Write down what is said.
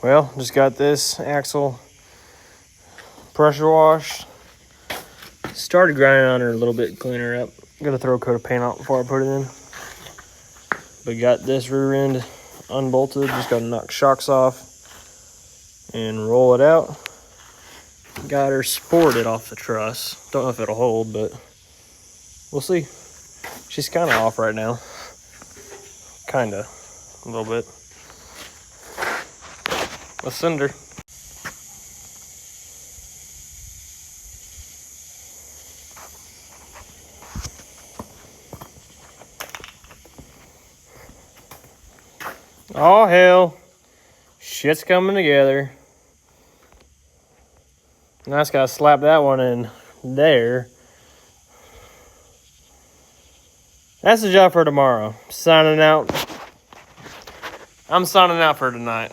Well, just got this axle pressure washed. Started grinding on her a little bit, clean her up. Gotta throw a coat of paint out before I put it in. But got this rear end unbolted. Just gotta knock shocks off and roll it out. Got her sported off the truss. Don't know if it'll hold, but we'll see. She's kind of off right now. Kinda, a little bit. Let's send her. Oh hell, shit's coming together. Now I just gotta slap that one in there. That's the job for tomorrow. Signing out. I'm signing out for tonight.